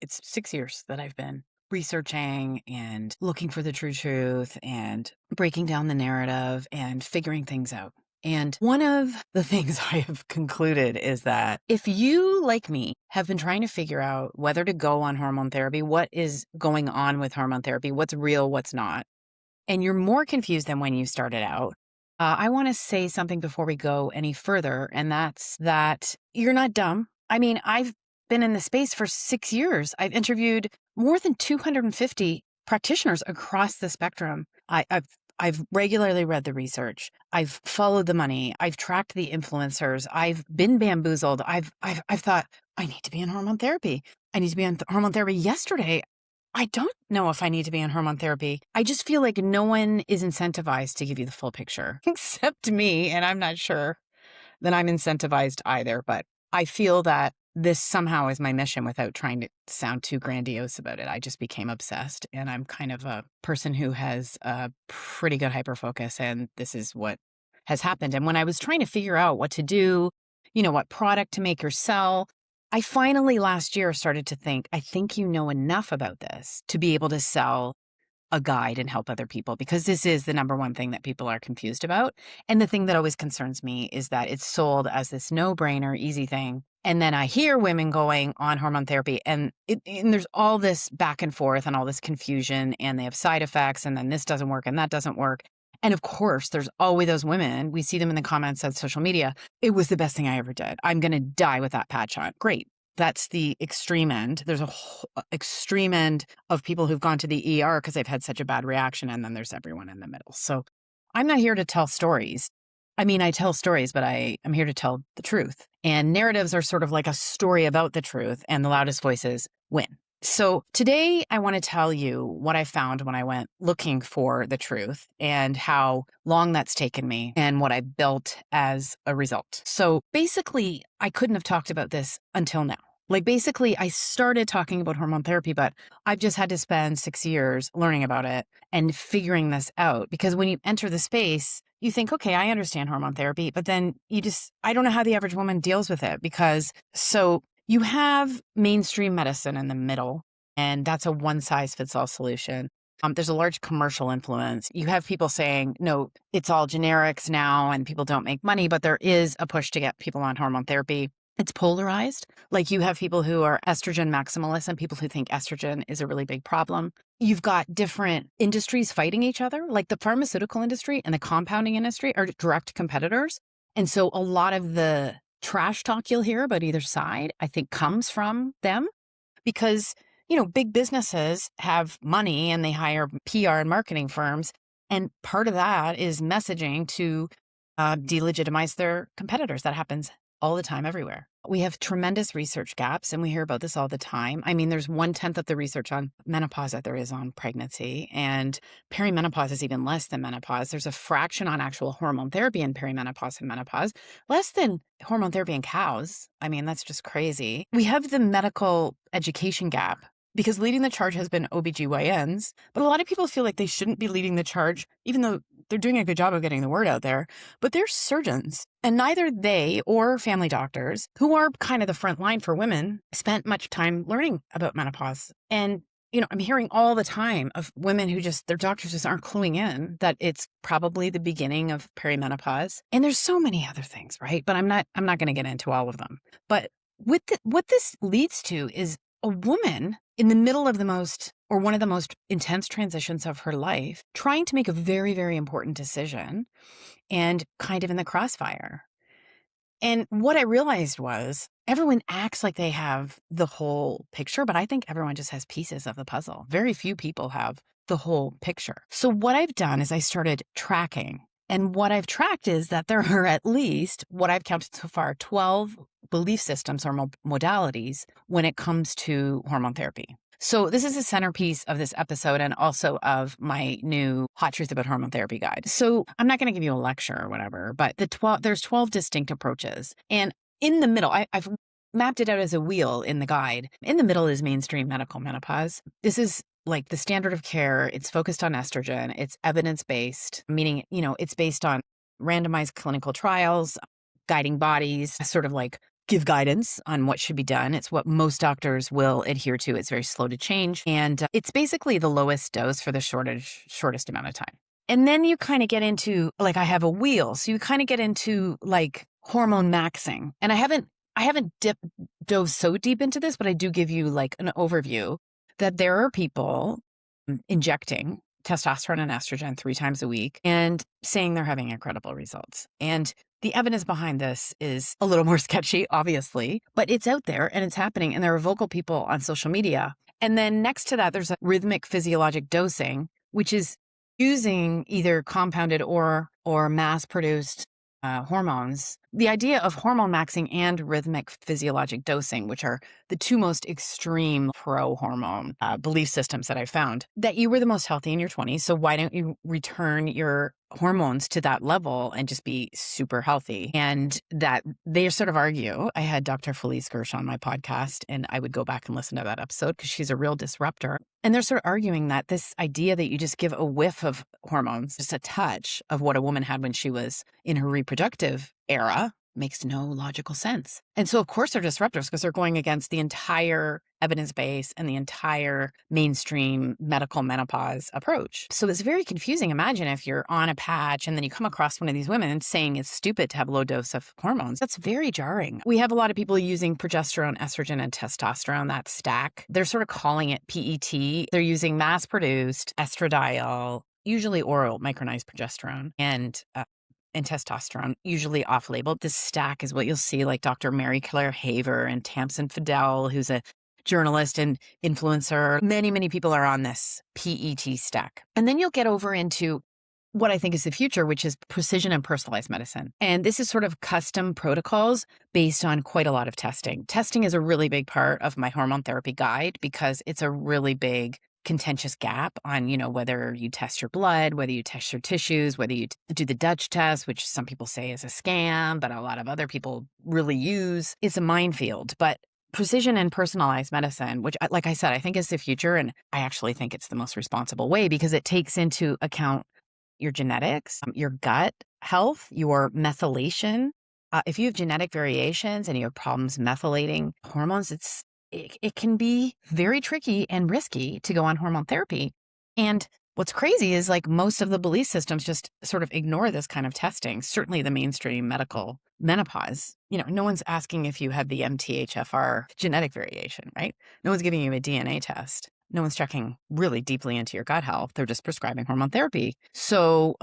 it's 6 years that I've been researching and looking for the true truth and breaking down the narrative and figuring things out. And one of the things I have concluded is that if you, like me, have been trying to figure out whether to go on hormone therapy, what is going on with hormone therapy, what's real, what's not, and you're more confused than when you started out, I want to say something before we go any further, and that's that you're not dumb. I mean, I've been in the space for 6 years. I've interviewed more than 250 practitioners across the spectrum. I've regularly read the research. I've followed the money. I've tracked the influencers. I've been bamboozled. I've thought I need to be in hormone therapy. I need to be on hormone therapy yesterday. I don't know if I need to be on hormone therapy. I just feel like no one is incentivized to give you the full picture except me. And I'm not sure that I'm incentivized either, but I feel that this somehow is my mission without trying to sound too grandiose about it. I just became obsessed, and I'm kind of a person who has a pretty good hyperfocus, and this is what has happened. And when I was trying to figure out what to do, what product to make or sell, I finally last year started to think, I think you know enough about this to be able to sell a guide and help other people, because this is the number one thing that people are confused about. And the thing that always concerns me is that it's sold as this no-brainer, easy thing. And then I hear women going on hormone therapy and there's all this back and forth and all this confusion, and they have side effects, and then this doesn't work and that doesn't work. And of course, there's always those women. We see them in the comments on social media. It was the best thing I ever did. I'm going to die with that patch on. Great. That's the extreme end. There's a whole extreme end of people who've gone to the ER because they've had such a bad reaction. And then there's everyone in the middle. So I'm not here to tell stories. I mean, I tell stories, but I'm here to tell the truth. And narratives are sort of like a story about the truth, and the loudest voices win. So today I want to tell you what I found when I went looking for the truth and how long that's taken me and what I built as a result. So basically, I couldn't have talked about this until now. Basically, I started talking about hormone therapy, but I've just had to spend 6 years learning about it and figuring this out. Because when you enter the space, you think, okay, I understand hormone therapy, but then I don't know how the average woman deals with it so you have mainstream medicine in the middle, and that's a one-size-fits-all solution. There's a large commercial influence. You have people saying, no, it's all generics now and people don't make money, but there is a push to get people on hormone therapy. It's polarized. You have people who are estrogen maximalists and people who think estrogen is a really big problem. You've got different industries fighting each other, like the pharmaceutical industry and the compounding industry are direct competitors. And so a lot of the trash talk you'll hear about either side, I think, comes from them because, big businesses have money and they hire PR and marketing firms. And part of that is messaging to delegitimize their competitors. That happens all the time, everywhere. We have tremendous research gaps, and we hear about this all the time. I mean, there's 1/10 of the research on menopause that there is on pregnancy, and perimenopause is even less than menopause. There's a fraction on actual hormone therapy in perimenopause and menopause, less than hormone therapy in cows. I mean, that's just crazy. We have the medical education gap because leading the charge has been OBGYNs, but a lot of people feel like they shouldn't be leading the charge, even though they're doing a good job of getting the word out there, but they're surgeons. And neither they or family doctors, who are kind of the front line for women, spent much time learning about menopause. And, I'm hearing all the time of women who their doctors just aren't cluing in that it's probably the beginning of perimenopause. And there's so many other things, right? But I'm not going to get into all of them. But what this leads to is a woman in the middle of one of the most intense transitions of her life, trying to make a very, very important decision and kind of in the crossfire. And what I realized was everyone acts like they have the whole picture, but I think everyone just has pieces of the puzzle. Very few people have the whole picture. So what I've done is I started tracking. And what I've tracked is that there are at least, what I've counted so far, 12 belief systems or modalities when it comes to hormone therapy. So this is a centerpiece of this episode and also of my new Hot Truth About Hormone Therapy guide. So I'm not going to give you a lecture or whatever, but there's 12 distinct approaches. And in the middle, I've mapped it out as a wheel in the guide. In the middle is mainstream medical menopause. This is like the standard of care. It's focused on estrogen. It's evidence-based, meaning, it's based on randomized clinical trials, guiding bodies, sort of like give guidance on what should be done. It's what most doctors will adhere to. It's very slow to change. And it's basically the lowest dose for the shortest amount of time. And then you kind of get into, like, I have a wheel. So you kind of get into like hormone maxing. And I haven't dove so deep into this, but I do give you like an overview that there are people injecting testosterone and estrogen 3 times a week and saying they're having incredible results. And the evidence behind this is a little more sketchy, obviously, but it's out there and it's happening. And there are vocal people on social media. And then next to that, there's a rhythmic physiologic dosing, which is using either compounded or mass-produced hormones. The idea of hormone maxing and rhythmic physiologic dosing, which are the 2 most extreme pro-hormone belief systems that I found, that you were the most healthy in your 20s. So why don't you return your hormones to that level and just be super healthy? And that they sort of argue. I had Dr. Felice Gersh on my podcast, and I would go back and listen to that episode because she's a real disruptor. And they're sort of arguing that this idea that you just give a whiff of hormones, just a touch of what a woman had when she was in her reproductive era, makes no logical sense. And so, of course, they're disruptors because they're going against the entire evidence base and the entire mainstream medical menopause approach. So it's very confusing. Imagine if you're on a patch and then you come across one of these women saying it's stupid to have a low dose of hormones. That's very jarring. We have a lot of people using progesterone, estrogen, and testosterone, that stack. They're sort of calling it PET. They're using mass-produced estradiol, usually oral micronized progesterone, and testosterone, usually off-label. This stack is what you'll see, like Dr. Mary Claire Haver and Tamsin Fidel, who's a journalist and influencer. Many, many people are on this PET stack. And then you'll get over into what I think is the future, which is precision and personalized medicine. And this is sort of custom protocols based on quite a lot of testing. Testing is a really big part of my hormone therapy guide because it's a really big contentious gap on, whether you test your blood, whether you test your tissues, whether you do the Dutch test, which some people say is a scam, but a lot of other people really use. It's a minefield. But precision and personalized medicine, which, like I said, I think is the future. And I actually think it's the most responsible way because it takes into account your genetics, your gut health, your methylation. If you have genetic variations and you have problems methylating hormones, it can be very tricky and risky to go on hormone therapy. And what's crazy is like most of the belief systems just sort of ignore this kind of testing, certainly the mainstream medical menopause. No one's asking if you have the MTHFR genetic variation, right? No one's giving you a DNA test. No one's checking really deeply into your gut health. They're just prescribing hormone therapy. So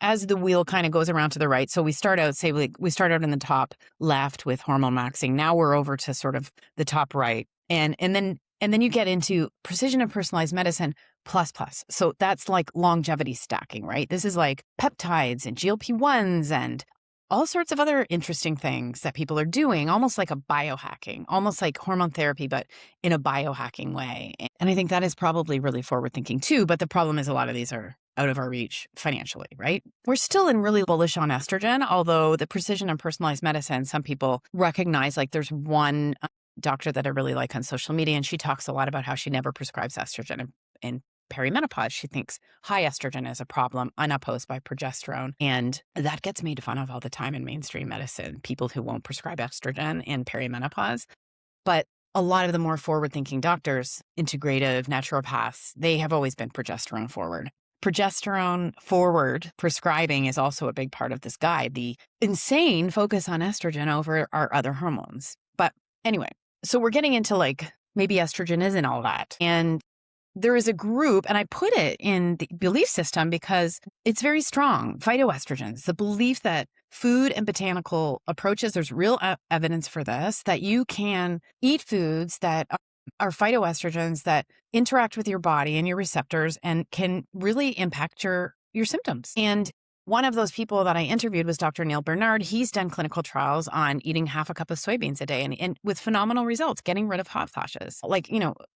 as the wheel kind of goes around to the right, so we start out, we start out in the top left with hormone maxing. Now we're over to sort of the top right. And then you get into precision and personalized medicine plus. So that's like longevity stacking, right? This is like peptides and GLP-1s and all sorts of other interesting things that people are doing, almost like a biohacking, almost like hormone therapy, but in a biohacking way. And I think that is probably really forward thinking too. But the problem is a lot of these are out of our reach financially, right? We're still in really bullish on estrogen, although the precision and personalized medicine, some people recognize, like there's one doctor that I really like on social media, and she talks a lot about how she never prescribes estrogen in perimenopause. She thinks high estrogen is a problem unopposed by progesterone. And that gets made fun of all the time in mainstream medicine, people who won't prescribe estrogen in perimenopause. But a lot of the more forward-thinking doctors, integrative naturopaths, they have always been progesterone forward. Progesterone forward prescribing is also a big part of this guide, the insane focus on estrogen over our other hormones. But anyway, so we're getting into like, maybe estrogen isn't all that. And there is a group, and I put it in the belief system because it's very strong, phytoestrogens, the belief that food and botanical approaches, there's real evidence for this, that you can eat foods that are phytoestrogens that interact with your body and your receptors and can really impact your symptoms. And one of those people that I interviewed was Dr. Neil Bernard. He's done clinical trials on eating half a cup of soybeans a day and with phenomenal results, getting rid of hot flashes,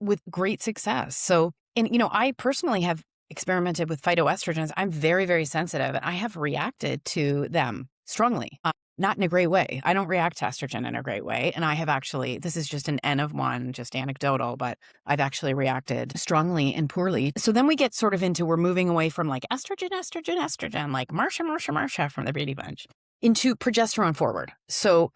with great success. So, I personally have experimented with phytoestrogens. I'm very, very sensitive and I have reacted to them strongly, not in a great way. I don't react to estrogen in a great way. And I have actually, this is just an N of one, just anecdotal, but I've actually reacted strongly and poorly. So then we get sort of into, we're moving away from like estrogen, like Marsha from the Brady Bunch, into progesterone forward. So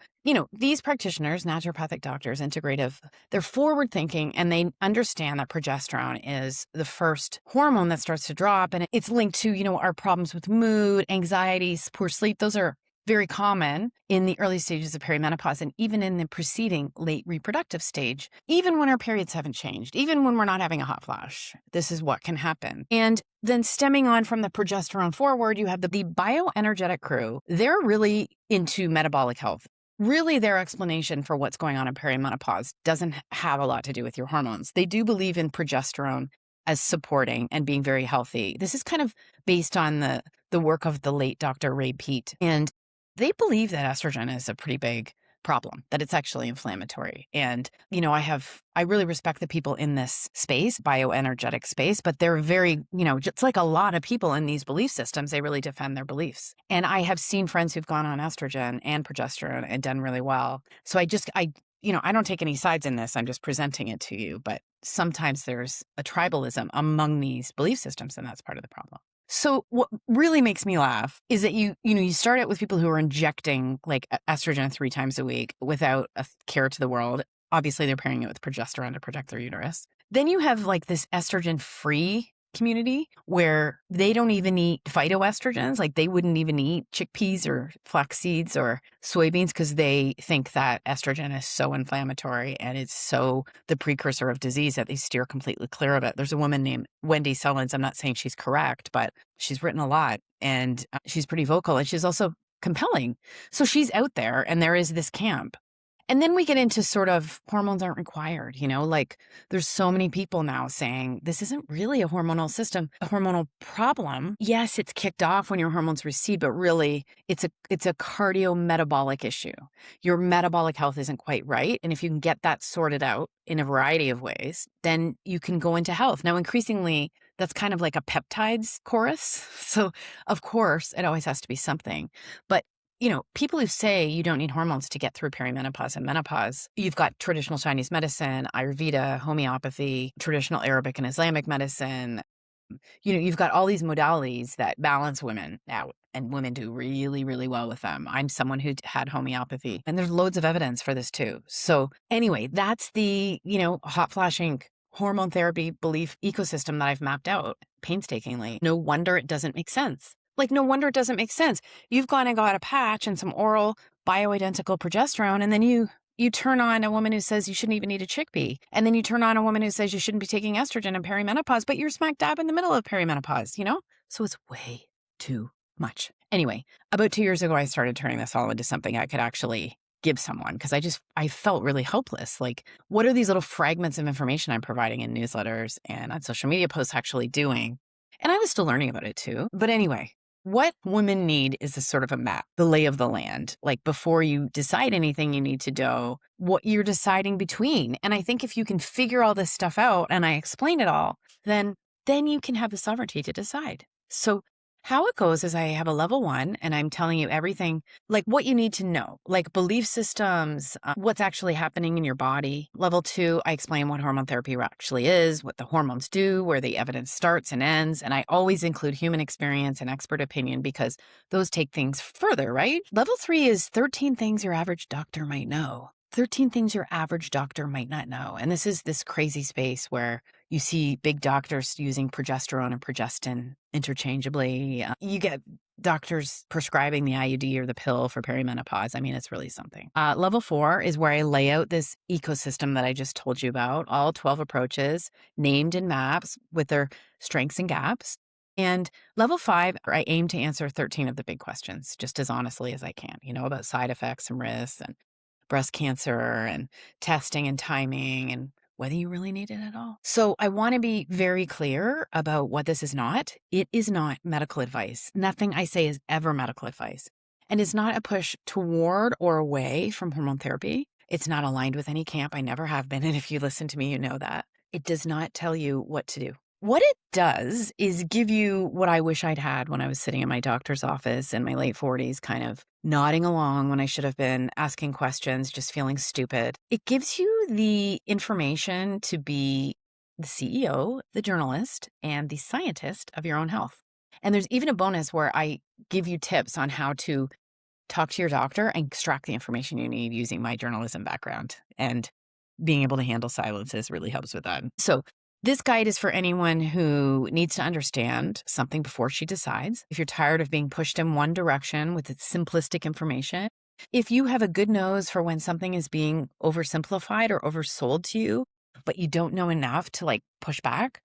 these practitioners, naturopathic doctors, integrative, they're forward thinking and they understand that progesterone is the first hormone that starts to drop. And it's linked to, our problems with mood, anxieties, poor sleep. Those are very common in the early stages of perimenopause and even in the preceding late reproductive stage, even when our periods haven't changed, even when we're not having a hot flash. This is what can happen. And then stemming on from the progesterone forward, you have the bioenergetic crew. They're really into metabolic health. Really, their explanation for what's going on in perimenopause doesn't have a lot to do with your hormones. They do believe in progesterone as supporting and being very healthy. This is kind of based on the work of the late Dr. Ray Peat. And they believe that estrogen is a pretty big problem, that it's actually inflammatory. And, I really respect the people in this space, bioenergetic space, but they're very, just like a lot of people in these belief systems, they really defend their beliefs. And I have seen friends who've gone on estrogen and progesterone and done really well. So I don't take any sides in this. I'm just presenting it to you. But sometimes there's a tribalism among these belief systems, and that's part of the problem. So what really makes me laugh is that you start out with people who are injecting like estrogen 3 times a week without a care to the world. Obviously, they're pairing it with progesterone to protect their uterus. Then you have like this estrogen-free community where they don't even eat phytoestrogens. Like they wouldn't even eat chickpeas or flax seeds or soybeans because they think that estrogen is so inflammatory and it's so the precursor of disease that they steer completely clear of it. There's a woman named Wendy Sellens. I'm not saying she's correct, but she's written a lot and she's pretty vocal and she's also compelling. So she's out there and there is this camp. And then we get into sort of hormones aren't required, like there's so many people now saying this isn't really a hormonal system, a hormonal problem. Yes, it's kicked off when your hormones recede, but really it's a cardiometabolic issue. Your metabolic health isn't quite right. And if you can get that sorted out in a variety of ways, then you can go into health. Now, increasingly, that's kind of like a peptides chorus. So of course, it always has to be something. But people who say you don't need hormones to get through perimenopause and menopause, you've got traditional Chinese medicine, Ayurveda, homeopathy, traditional Arabic and Islamic medicine. You've got all these modalities that balance women out, and women do really, really well with them. I'm someone who had homeopathy, and there's loads of evidence for this too. So anyway, that's the, hot flashing hormone therapy belief ecosystem that I've mapped out painstakingly. No wonder it doesn't make sense. Like, no wonder it doesn't make sense. You've gone and got a patch and some oral bioidentical progesterone, and then you turn on a woman who says you shouldn't even eat a chickpea. And then you turn on a woman who says you shouldn't be taking estrogen in perimenopause, but you're smack dab in the middle of perimenopause, So it's way too much. Anyway, about 2 years ago, I started turning this all into something I could actually give someone because I felt really hopeless. Like, what are these little fragments of information I'm providing in newsletters and on social media posts actually doing? And I was still learning about it too. But anyway, what women need is a sort of a map, the lay of the land. Like before you decide anything, you need to know what you're deciding between. And I think if you can figure all this stuff out and I explain it all, then you can have the sovereignty to decide. So how it goes is I have a level 1 and I'm telling you everything, like what you need to know, like belief systems, what's actually happening in your body. Level 2, I explain what hormone therapy actually is, what the hormones do, where the evidence starts and ends. And I always include human experience and expert opinion because those take things further, right? Level 3 is 13 things your average doctor might know. 13 things your average doctor might not know. And this is this crazy space where you see big doctors using progesterone and progestin interchangeably. You get doctors prescribing the IUD or the pill for perimenopause. I mean, it's really something. Level 4 is where I lay out this ecosystem that I just told you about, all 12 approaches named in maps with their strengths and gaps. And level 5, I aim to answer 13 of the big questions just as honestly as I can, about side effects and risks and breast cancer and testing and timing and whether you really need it at all. So I want to be very clear about what this is not. It is not medical advice. Nothing I say is ever medical advice. And it's not a push toward or away from hormone therapy. It's not aligned with any camp. I never have been. And if you listen to me, you know that. It does not tell you what to do. What it does is give you what I wish I'd had when I was sitting in my doctor's office in my late 40s, kind of nodding along when I should have been asking questions, just feeling stupid. It gives you the information to be the CEO, the journalist, and the scientist of your own health. And there's even a bonus where I give you tips on how to talk to your doctor and extract the information you need using my journalism background. And being able to handle silences really helps with that. So this guide is for anyone who needs to understand something before she decides. If you're tired of being pushed in one direction with its simplistic information, if you have a good nose for when something is being oversimplified or oversold to you, but you don't know enough to like push back,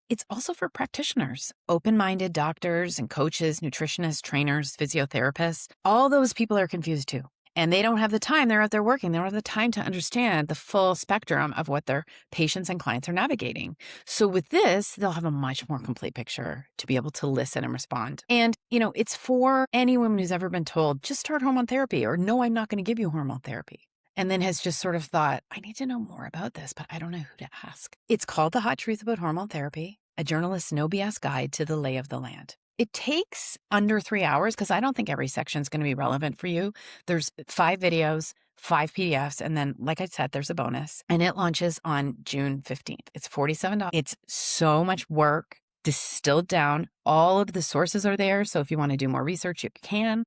it's also for practitioners, open-minded doctors and coaches, nutritionists, trainers, physiotherapists. All those people are confused too. And they don't have the time. They're out there working. They don't have the time to understand the full spectrum of what their patients and clients are navigating. So with this, they'll have a much more complete picture to be able to listen and respond. And, it's for any woman who's ever been told, just start hormone therapy, or no, I'm not going to give you hormone therapy. And then has just sort of thought, I need to know more about this, but I don't know who to ask. It's called The Hot Truth About Hormone Therapy, a journalist's no BS guide to the lay of the land. It takes under 3 hours because I don't think every section is going to be relevant for you. There's 5 videos, 5 PDFs, and then, like I said, there's a bonus. And it launches on June 15th. It's $47. It's so much work, distilled down. All of the sources are there. So if you want to do more research, you can.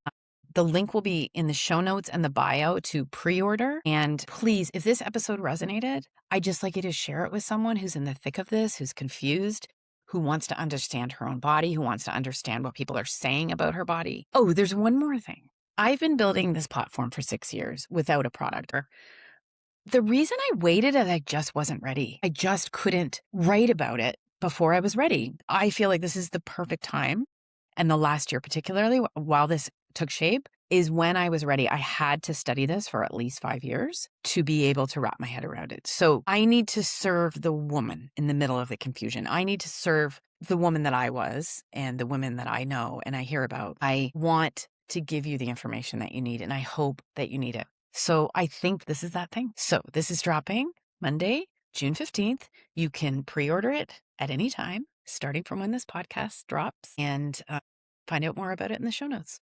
The link will be in the show notes and the bio to pre-order. And please, if this episode resonated, I'd just like you to share it with someone who's in the thick of this, who's confused, who wants to understand her own body, who wants to understand what people are saying about her body. Oh, there's one more thing. I've been building this platform for 6 years without a product. The reason I waited is I just wasn't ready. I just couldn't write about it before I was ready. I feel like this is the perfect time. And the last year, particularly while this took shape, is when I was ready. I had to study this for at least 5 years to be able to wrap my head around it. So I need to serve the woman in the middle of the confusion. I need to serve the woman that I was and the women that I know and I hear about. I want to give you the information that you need, and I hope that you need it. So I think this is that thing. So this is dropping Monday, June 15th. You can pre-order it at any time, starting from when this podcast drops, and find out more about it in the show notes.